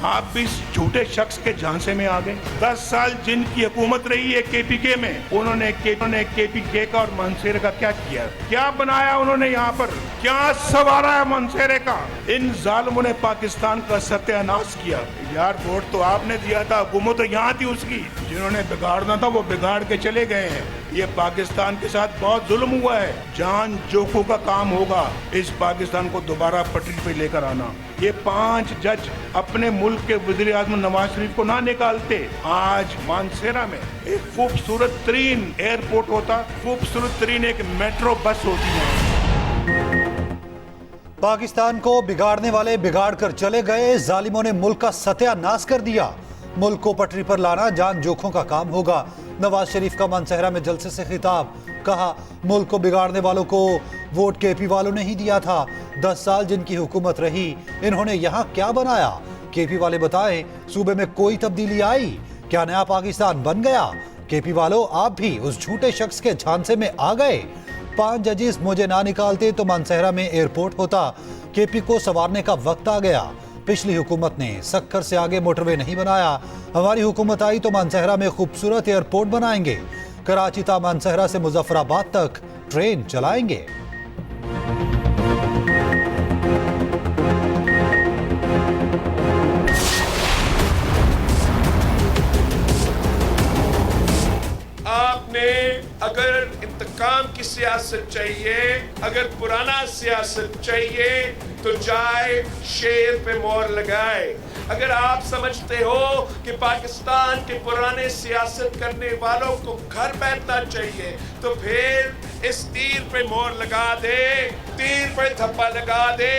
आप भी इस झूठे शख्स के झांसे में आ गए। 10 साल जिनकी हुकूमत रही है केपीके में, उन्होंने केपीके का और मनसेरे का क्या किया, क्या बनाया उन्होंने यहाँ पर, क्या सवारा है मनसेरे का। इन जालिमों ने पाकिस्तान का सत्यानाश किया। यार वोट तो आपने दिया था, हुकूमत तो यहाँ थी उसकी। जिन्होंने बिगाड़ना था वो बिगाड़ के चले गए हैं। ये पाकिस्तान के साथ बहुत जुल्म हुआ है। जान जोखों का काम होगा इस पाकिस्तान को दोबारा पटरी पे लेकर आना। ये 5 जज अपने मुल्क के वज़ीर आज़म नवाज शरीफ को ना निकालते, आज मानसेरा में एक खूबसूरत तरीन एयरपोर्ट होता, खूबसूरत तरीन एक मेट्रो बस होती है। पाकिस्तान को बिगाड़ने वाले बिगाड़ कर चले गए, जालिमों ने मुल्क का सत्यानाश कर दिया। मुल्क को पटरी पर लाना जान जोखों का काम होगा। नवाज शरीफ का मानसेहरा में जलसे से खिताब, कहा मुल्क को बिगाड़ने वालों को वोट केपी वालों ने ही दिया था। 10 साल जिनकी हुकूमत रही, इन्होंने यहाँ क्या बनाया? केपी वाले बताएं, सूबे में कोई तब्दीली आई? क्या नया पाकिस्तान बन गया? केपी वालों, आप भी उस झूठे शख्स के झांसे में आ गए। 5 जजेस मुझे ना निकालते तो मानसेहरा में एयरपोर्ट होता। केपी को संवारने का वक्त आ गया। पिछली हुकूमत ने सक्कर से आगे मोटरवे नहीं बनाया। हमारी हुकूमत आई तो मानसेहरा में खूबसूरत एयरपोर्ट बनाएंगे। कराची ता मानसेहरा से मुजफ्फराबाद तक ट्रेन चलाएंगे। आपने अगर इंतकाम की सियासत चाहिए, अगर पुराना सियासत चाहिए तो जाए शेर पे मोहर लगाए। अगर आप समझते हो कि पाकिस्तान के पुराने सियासत करने वालों को घर बैठना चाहिए तो फिर इस तीर पे मोहर लगा दे, तीर पे थप्पा लगा दे।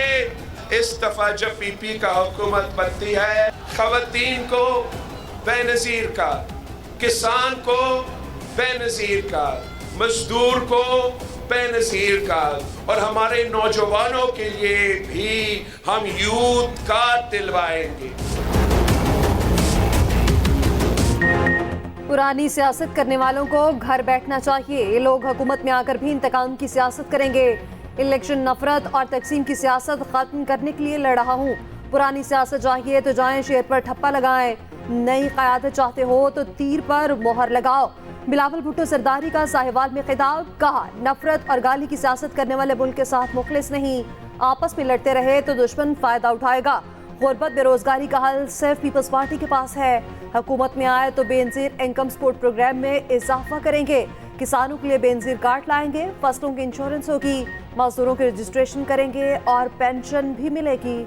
इस दफा जब पीपी का हुकूमत बनती है, खवातीन को बेनजीर का, किसान को बेनजीर का, मजदूर को बेनजीर का, और हमारे नौजवानों के लिए भी हम यूथ कार्ड दिलवाएंगे। पुरानी सियासत करने वालों को घर बैठना चाहिए। ये लोग हुकूमत में आकर भी इंतकाम की सियासत करेंगे। इलेक्शन नफरत और तकसीम की सियासत खत्म करने के लिए लड़ रहा हूँ। पुरानी सियासत चाहिए तो जाएं शेर पर ठप्पा लगाएं। नई क़यादत चाहते हो तो तीर पर मोहर लगाओ। बिलावल भुट्टो सरदारी का साहिवाल में खिताब, कहा नफरत और गाली की सियासत करने वाले मुल्क के साथ मुखलिस नहीं। आपस में लड़ते रहे तो दुश्मन फायदा उठाएगा। गुर्बत बेरोजगारी का हल सिर्फ पीपल्स पार्टी के पास है। हुकूमत में आए तो बेनजीर इनकम सपोर्ट प्रोग्राम में इजाफा करेंगे। किसानों के लिए बेनजीर कार्ड लाएंगे। फसलों की इंश्योरेंस होगी। मजदूरों की रजिस्ट्रेशन करेंगे और पेंशन भी मिलेगी।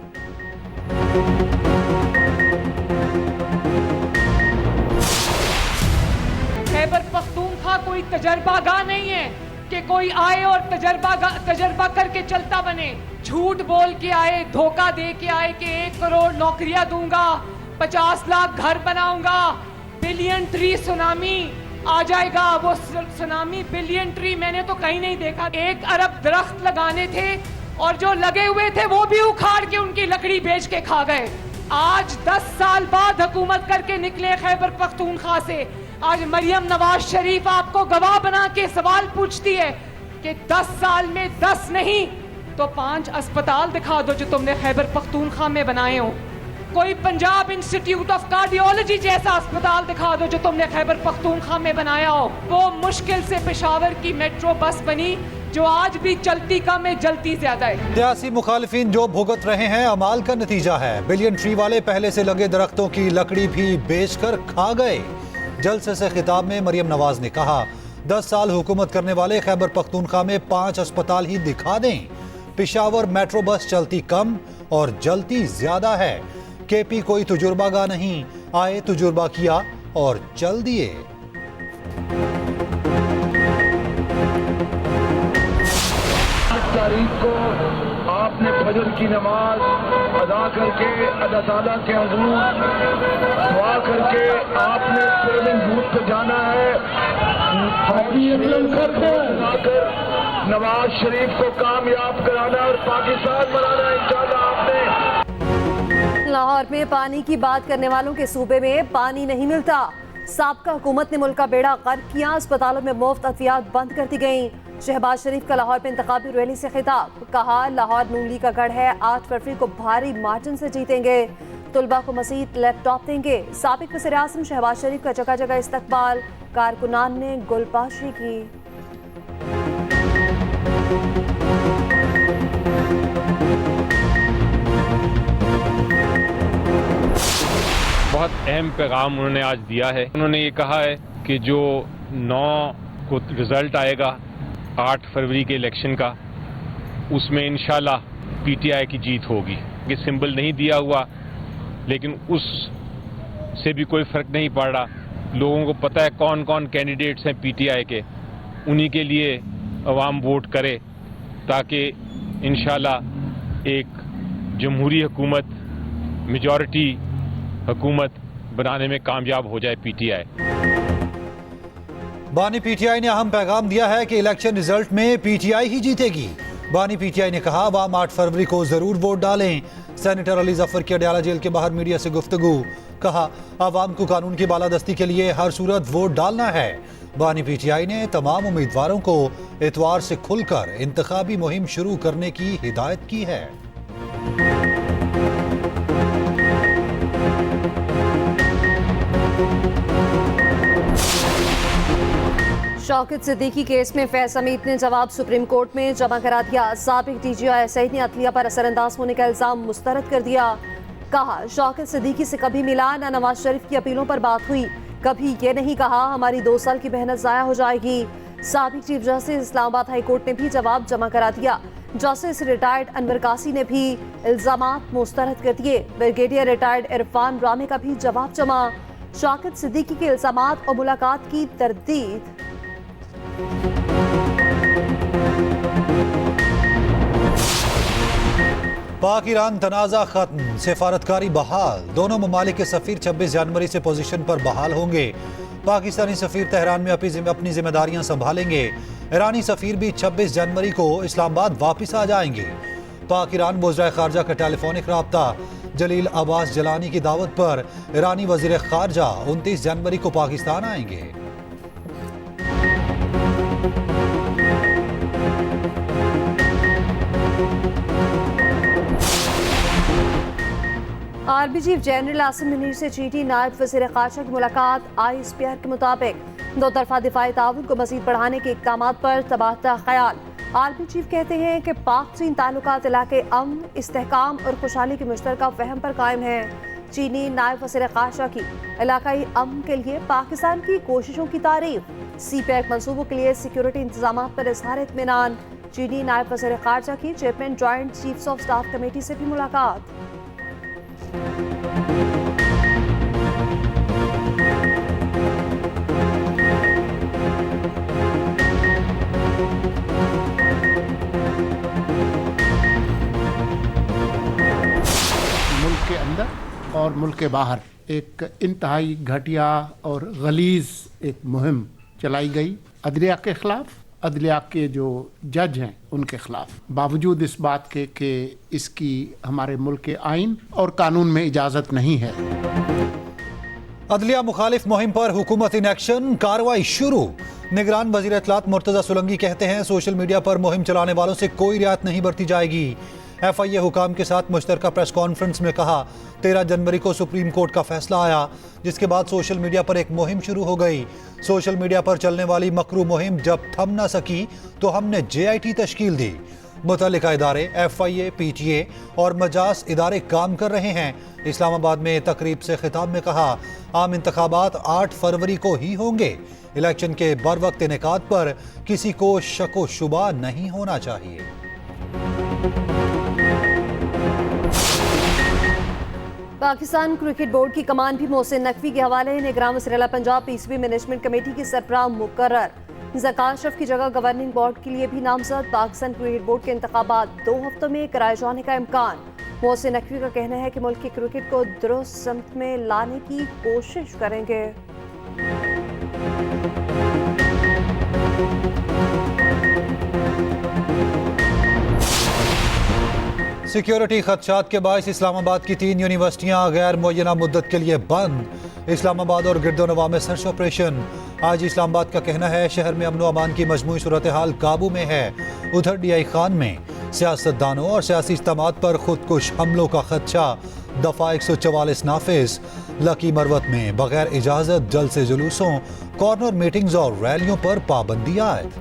खैबर पख्तूनख्वा कोई तजर्बागाह नहीं है कि कोई आए और तजर्बा करके चलता बने। झूठ बोल के आए, धोखा दे के आए कि 1 करोड़ नौकरियां दूंगा, 50 लाख घर बनाऊंगा, बिलियन ट्री सुनामी आ जाएगा। वो सुनामी बिलियन ट्री मैंने तो कहीं नहीं देखा। 1 अरब दरख्त लगाने थे और जो लगे हुए थे वो भी उखाड़ के उनकी लकड़ी बेच के खा गए। आज 10 साल बाद हुकूमत करके निकले खैबर पख्तूनख्वा से। आज मरियम नवाज शरीफ आपको गवाह बना के सवाल पूछती है कि 10 साल में 10 नहीं तो 5 अस्पताल दिखा दो जो तुमने खैबर पख्तूनख्वा में बनाए हो। कोई पंजाब इंस्टीट्यूट ऑफ कार्डियोलॉजी जैसा अस्पताल दिखा दो जो तुमने खैबर पख्तूनख्वा में बनाया हो। वो मुश्किल से पेशावर की मेट्रो बस बनी जो आज भी चलती कम है, जलती ज्यादा है। सियासी मुखालिफिन जो भुगत रहे हैं अमाल का नतीजा है। बिलियन ट्री वाले पहले से लगे दरख्तों की लकड़ी भी बेचकर खा गए। जलसे से खिताब में मरियम नवाज ने कहा 10 साल हुकूमत करने वाले खैबर पख्तूनख्वा में 5 अस्पताल ही दिखा दें। पेशावर मेट्रो बस चलती कम और जलती ज्यादा है। केपी कोई तजुर्बागाह नहीं, आए तजुर्बा किया और चल दिए। तारीख को आपने फजर की नमाज अदा करके अल्लाह ताला के हुजूर दुआ करके आपने पोलिंग बूथ पे जाना है। नवाज शरीफ को कामयाब कराना और पाकिस्तान बनाना इंशाअल्लाह। आपने लाहौर में पानी की बात करने वालों के सूबे में पानी नहीं मिलता। साबका हुकूमत ने मुल्क का बेड़ा गर्क किया। अस्पतालों में मुफ्त अतियात बंद कर दी गई। शहबाज शरीफ का लाहौर में इंतखाबी रैली से खिताब, कहा लाहौर नून लीग का गढ़ है, 8 फरवरी को भारी मार्जिन से जीतेंगे। तुलबा को मजीद लैपटॉप देंगे। साबिक वज़ीर आज़म शहबाज शरीफ का जगह जगह इस्तकबाल, कारकुनान ने गुलबाशी की। बहुत अहम पैगाम उन्होंने आज दिया है। उन्होंने ये कहा है कि जो 9 को रिजल्ट आएगा 8 फरवरी के इलेक्शन का, उसमें इंशाल्लाह पीटीआई की जीत होगी। ये सिंबल नहीं दिया हुआ, लेकिन उससे भी कोई फर्क नहीं पड़ रहा। लोगों को पता है कौन कौन कैंडिडेट्स हैं पीटीआई के, उन्हीं के लिए अवाम वोट करे ताकि इंशाल्लाह एक जमहूरी हुकूमत, मेजॉरिटी हुकूमत बनाने में कामयाब हो जाए पीटीआई। बानी पीटीआई ने अहम पैगाम दिया है कि इलेक्शन रिजल्ट में पीटीआई ही जीतेगी। बानी पीटीआई ने कहा अवाम 8 फरवरी को जरूर वोट डालें। सेनेटर अली जफर की अडयाला जेल के बाहर मीडिया से गुफ्तगू, कहा अवाम को कानून की बालादस्ती के लिए हर सूरत वोट डालना है। बानी पीटीआई ने तमाम उम्मीदवारों को इतवार से खुलकर इंतखाबी मुहिम शुरू करने की हिदायत की है। शौकत सिद्दीकी केस में फैज हमीद ने जवाब सुप्रीम कोर्ट में जमा करा दिया। साबिक डीजीआई सईद ने अदलिया पर असरअंदाज होने का इल्जाम मुस्तरद कर दिया। कहा शौकत सिद्दीकी से कभी मिला न नवाज शरीफ की अपीलों पर बात हुई, कभी ये नहीं कहा हमारी 2 साल की मेहनत जाया हो जाएगी। साबिक chief justice Islamabad high court ने भी जवाब जमा करा दिया। जस्टिस रिटायर्ड अनवर कासी ने भी इल्जामात मुस्तरद कर दिए। ब्रिगेडियर रिटायर्ड इरफान रामे का भी जवाब जमा। शौकत सिद्दीकी के इल्जामात और मुलाकात की तरदीद। पाक ईरान तनाज़ा खत्म, सिफारतकारी बहाल। दोनों ममालिक के सफीर 26 जनवरी से पोजीशन पर बहाल होंगे। पाकिस्तानी सफीर तेहरान में अपनी जिम्मेदारियां संभालेंगे। ईरानी सफीर भी 26 जनवरी को इस्लामाबाद वापस आ जाएंगे। पाक ईरान वज़ीर ख़ारजा का टेलीफोनिक रब्ता। जलील अब्बास जलानी की दावत पर ईरानी वज़ीर ख़ारजा 29 जनवरी को पाकिस्तान आएंगे। Army chief general Asim Munir से चीटी नायब वज़ीर ख़ारजा की मुलाकात। ISPR के मुताबिक 2 तरफ़ा दिफाई ताउन को मज़ीद बढ़ाने के इक़दामात पर तबादला ख़याल। आर्मी चीफ कहते हैं कि पाक चीन ताल्लुकात इलाके अमन, इस्तेहकाम और खुशहाली के मुश्तरका फहम पर कायम है। चीनी नायब वज़ीर ख़ारजा की इलाकाई अमन के लिए पाकिस्तान की कोशिशों की तारीफ। CPEC मंसूबों के लिए सिक्योरिटी इंतजाम पर इज़हार इत्मीनान। चीनी नायब वज़ीर ख़ारजा की chairman joint chiefs of staff committee से भी मुलाकात। मुल्क के अंदर और मुल्क के बाहर एक इंतहाई घटिया और गलीज एक मुहिम चलाई गई अदलिया के खिलाफ, अदलिया के जो जज हैं उनके खिलाफ, बावजूद इस बात के कि इसकी हमारे मुल्क के आइन और कानून में इजाज़त नहीं है। अदलिया मुखालिफ मुहिम पर हुकूमत इन एक्शन, कार्रवाई शुरू। निगरान वज़ीर इत्तलात मुर्तज़ा सुलंगी कहते हैं सोशल मीडिया पर मुहिम चलाने वालों से कोई रियायत नहीं बरती जाएगी। FIA हुकाम के साथ मुश्तरका प्रेस कॉन्फ्रेंस में कहा 13 जनवरी को सुप्रीम कोर्ट का फैसला आया, जिसके बाद सोशल मीडिया पर एक मुहिम शुरू हो गई। सोशल मीडिया पर चलने वाली मकरू मुहिम जब थम न सकी तो हमने JIT तश्कील दी। मुतल्लिका इदारे FIA, PTA और मजाज इदारे काम कर रहे हैं। इस्लामाबाद में तकरीब से खिताब में कहा आम इंतखाबात 8 फरवरी को ही होंगे। इलेक्शन के बर वक्त इनेकाद पर किसी को शक व शुबा नहीं होना चाहिए। पाकिस्तान क्रिकेट बोर्ड की कमान भी मोहसिन नकवी के हवाले। निगरान वज़ीर आला पंजाब PCB मैनेजमेंट कमेटी की सरबराह मुकर्रर। ज़का अशरफ की जगह गवर्निंग बोर्ड के लिए भी नामजद। पाकिस्तान क्रिकेट बोर्ड के इंतखाबात 2 हफ्तों में कराए जाने का इम्कान। मोहसिन नकवी का कहना है कि मुल्क की क्रिकेट को दुरुस्त समत में लाने की कोशिश करेंगे। सिक्योरिटी खदशात के बायस इस्लामाबाद की 3 यूनिवर्सिटियां गैर मुअय्यना मुद्दत के लिए बंद। इस्लामाबाद और गिरदोनवा में सर्च ऑपरेशन। आज इस्लामाबाद का कहना है शहर में अमन व अमान की मजमूई सूरत हाल काबू में है। उधर DI खान में सियासतदानों और सियासी इस्तेमाल पर खुदकुश हमलों का खदशा। दफा 144 नाफिज। लकी मरवत में बगैर इजाजत जलसे जुलूसों, कॉर्नर मीटिंग्स और रैलियों पर पाबंदी आयद।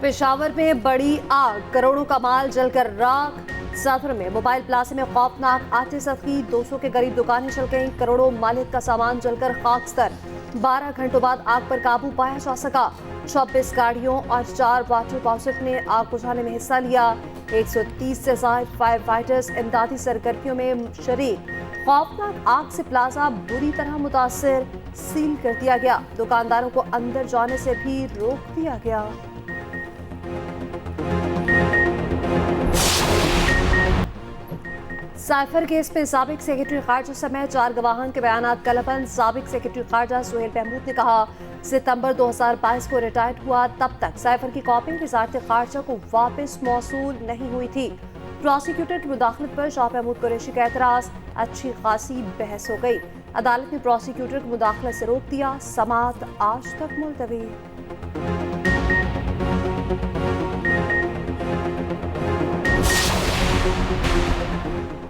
पेशावर में बड़ी आग, करोड़ों का माल जलकर राख। सफर में मोबाइल प्लाजा में खौफनाक आटे सख्ती, 200 के करीब दुकानें जल गईं, करोड़ों मालियत का सामान जलकर खाकस्तर। 12 घंटों बाद आग पर काबू पाया जा सका। 26 गाड़ियों और 4 वाटर पाउसट ने आग बुझाने में हिस्सा लिया। 130 से ज्यादा फायर फाइटर्स इमदादी सरगर्मियों में शरीक। खौफनाक आग से प्लाजा बुरी तरह मुतासिर, सील कर दिया गया। दुकानदारों को अंदर जाने से भी रोक दिया गया। साइफर केस में साबिक सेक्रेटरी खारजा समेत 4 गवाहान के बयानात कलबंद। साबिक सेक्रेटरी खारजा सुहेल महमूद ने कहा, सितंबर 2022 को रिटायर्ड हुआ, तब तक साइफर की कॉपी वजारत खारजा को वापस मौसूल नहीं हुई थी। प्रोसिक्यूटर की मुदाखलत पर शाह महमूद कुरैशी का एतराज। अच्छी खासी बहस हो गई। अदालत ने प्रोसिक्यूटर की मुदाखलत से रोक दिया। समाअत आज तक मुलतवी।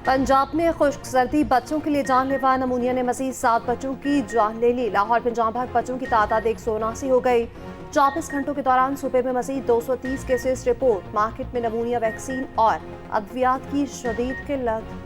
पंजाब में खुश्क सर्दी बच्चों के लिए जानलेवा। नमूनिया ने मजीद 7 बच्चों की जान ले ली। लाहौर में जांबाग बच्चों की तादाद 179 हो गई। 24 घंटों के दौरान सूबे में मजीद 230 केसेस रिपोर्ट। मार्केट में नमूनिया वैक्सीन और अद्वियात की शदीद किल्लत।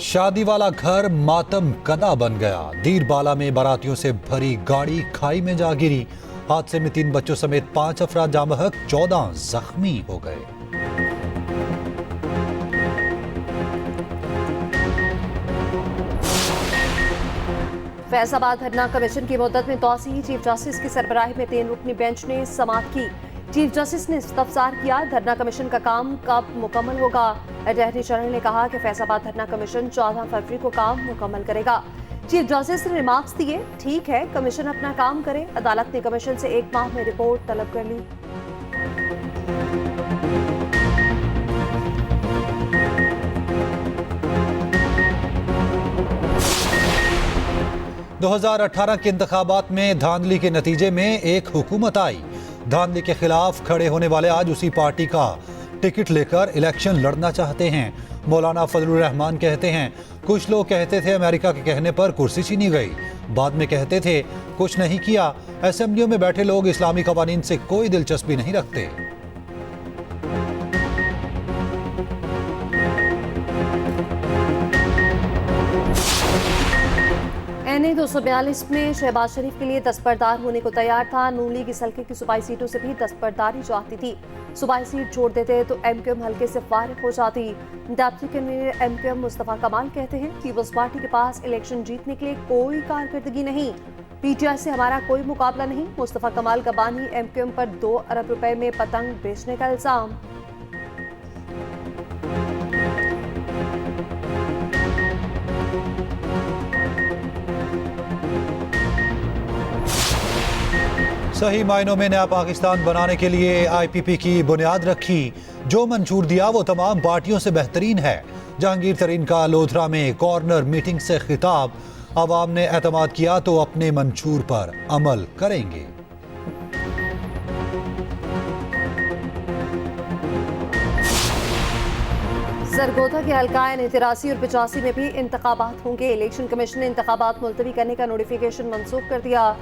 शादी वाला घर मातम कदा बन गया। दीरबाला में बारातियों से भरी गाड़ी खाई में जा गिरी। हादसे में 3 बच्चों समेत 5 अफराद जाँ बहक, 14 जख्मी हो गए। फैसलाबाद धरना कमीशन की मुद्दत में तौसीह। चीफ जस्टिस की सरबराही में 3 रुकनी बेंच ने समाअत की। चीफ जस्टिस ने इस्तफसार किया, धरना कमीशन का काम कब मुकम्मल होगा। अटॉर्नी जनरल ने कहा कि फैसलाबाद धरना कमीशन 14 फरवरी को काम मुकम्मल करेगा। चीफ जस्टिस ने रिमार्क्स दिए, ठीक है कमीशन अपना काम करे। अदालत ने कमीशन से 1 माह में रिपोर्ट तलब कर ली। दो 2018 के इंतखाबात में धांधली के नतीजे में एक हुकूमत आई। धांधली के खिलाफ खड़े होने वाले आज उसी पार्टी का टिकट लेकर इलेक्शन लड़ना चाहते हैं। मौलाना फजलुर रहमान कहते हैं, कुछ लोग कहते थे अमेरिका के कहने पर कुर्सी छीनी गई, बाद में कहते थे कुछ नहीं किया। असेंबलियों में बैठे लोग इस्लामी कवानीन से कोई दिलचस्पी नहीं रखते। NA 242 में शहबाज शरीफ के लिए दस्तबरदार होने को तैयार था। नून लीग इस हल्के की सूबाई सीटों से भी दस्तबरदारी चाहती थी। सूबाई सीट छोड़ देते तो MQM हल्के से फारिग हो जाती। डिप्टी कन्वीनर MQM मुस्तफा कमाल कहते हैं, पीपल्स पार्टी के पास इलेक्शन जीतने के लिए कोई कारकर्दगी नहीं। PTI से हमारा कोई मुकाबला नहीं। मुस्तफा कमाल का बानी MQM पर 2 अरब रुपए में पतंग बेचने का इल्जाम। सही मायनों में नया पाकिस्तान बनाने के लिए IPP की बुनियाद रखी। जो मंशूर दिया वो तमाम पार्टियों से बेहतरीन है। जहांगीर तरीन का लोधरा में कॉर्नर मीटिंग से खिताब। अवाम ने एतमाद किया तो अपने मंशूर पर अमल करेंगे। सरगोधा के हल्काए 83 और 85 में भी इंतखाबात होंगे। इलेक्शन कमीशन ने इंतखाबात मुलतवी करने का नोटिफिकेशन मंसूख कर दिया।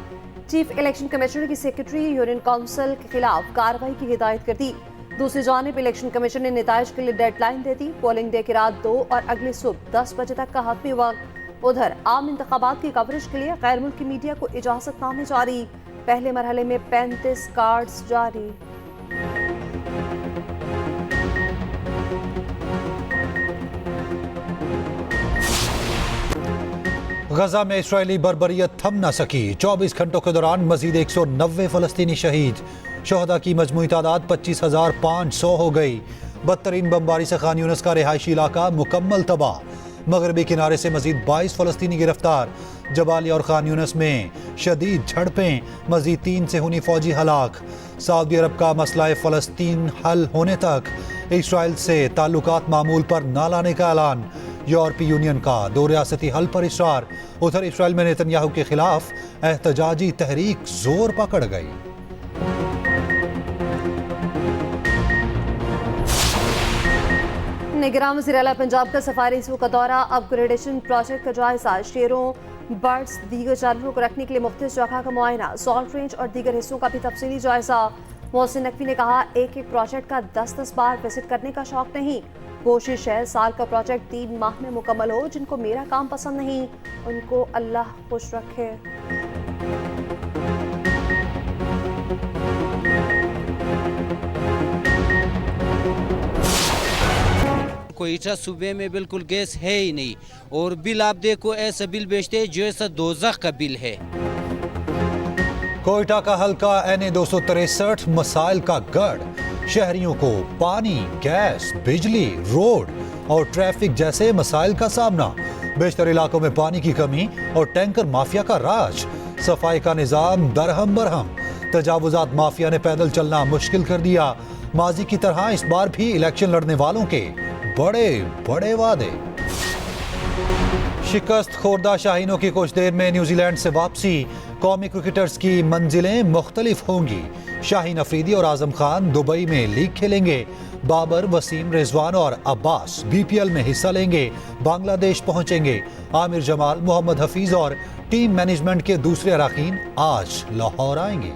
चीफ इलेक्शन कमिश्नर की सेक्रेटरी यूनियन काउंसिल के खिलाफ कार्रवाई की हिदायत कर दी। दूसरी जानिब इलेक्शन कमीशन ने नताइज के लिए डेडलाइन दे दी। पोलिंग डे की रात 2 और अगले सुबह 10 बजे तक का हतमी वक्त। उधर आम इंतखाबात की कवरेज के लिए गैर मुल्की मीडिया को इजाजतनामे जारी। पहले मरहले में 35 कार्ड्स जारी। गजा में इस्राएली बर्बरियत थम न सकी। 24 घंटों के दौरान मजीद 190 फलस्तीनी शहीद। शोहदा की मजमूई तादाद 25,500 हो गई। बदतरीन बमबारी से खान यूनिस का रिहायशी इलाका मुकम्मल तबाह। मगरबी किनारे से मजीद 22 फलस्तीनी गिरफ्तार। जबालिया और खान यूनिस में शदीद झड़पें, मजीद 3 से हुनी फौजी हलाक। सऊदी अरब का मसला फ़लस्तीन हल होने तक इसराइल से ताल्लुकात मामूल पर न लाने का ऐलान। यूरोपीय यूनियन का दो रियासती हल पर इसरार। उधर इसराइल में नेतन्याहू के खिलाफ एहतजाजी तहरीक जोर पकड़ गई। निगरान वज़ीर आला पंजाब का सफारी सूख का दौरा, अपग्रेडेशन प्रोजेक्ट का जायजा, शेरों, बर्ड्स, दीगर जानवरों को रखने के लिए मुख्तलिफ जगह का मुआयना, सॉल्ट रेंज और दीगर हिस्सों का भी तफसीली जायजा। मोहसिन नकवी ने कहा, एक एक प्रोजेक्ट का 10-10 बार विजिट करने का शौक नहीं, कोशिश है साल का प्रोजेक्ट 3 माह में मुकम्मल हो। जिनको मेरा काम पसंद नहीं उनको अल्लाह खुश रखे। कोयटा सूबे में बिल्कुल गैस है ही नहीं, और बिल आप देखो ऐसा बिल बेचते हैं जो ऐसा दोज़ख का बिल है। कोयटा का हल्का NA 263 मसाइल का गढ़, शहरियों को पानी, गैस, बिजली, रोड और ट्रैफिक जैसे मसाइल का सामना। बेशतर इलाकों में पानी की कमी और टैंकर माफिया का राज, सफाई का निजाम दरहम बरहम, तजावुजात माफिया ने पैदल चलना मुश्किल कर दिया। माजी की तरह इस बार भी इलेक्शन लड़ने वालों के बड़े बड़े वादे। शिकस्त खोरदा शाहीनों की कुछ देर में न्यूजीलैंड से वापसी, कौमी क्रिकेटर्स की मंजिलें मुख्तलिफ होंगी। शाहीन अफरीदी और आजम खान दुबई में लीग खेलेंगे, बाबर, वसीम, रिजवान और अब्बास BPL में हिस्सा लेंगे, बांग्लादेश पहुंचेंगे। आमिर जमाल, मोहम्मद हफीज और टीम मैनेजमेंट के दूसरे अरकान आज लाहौर आएंगे।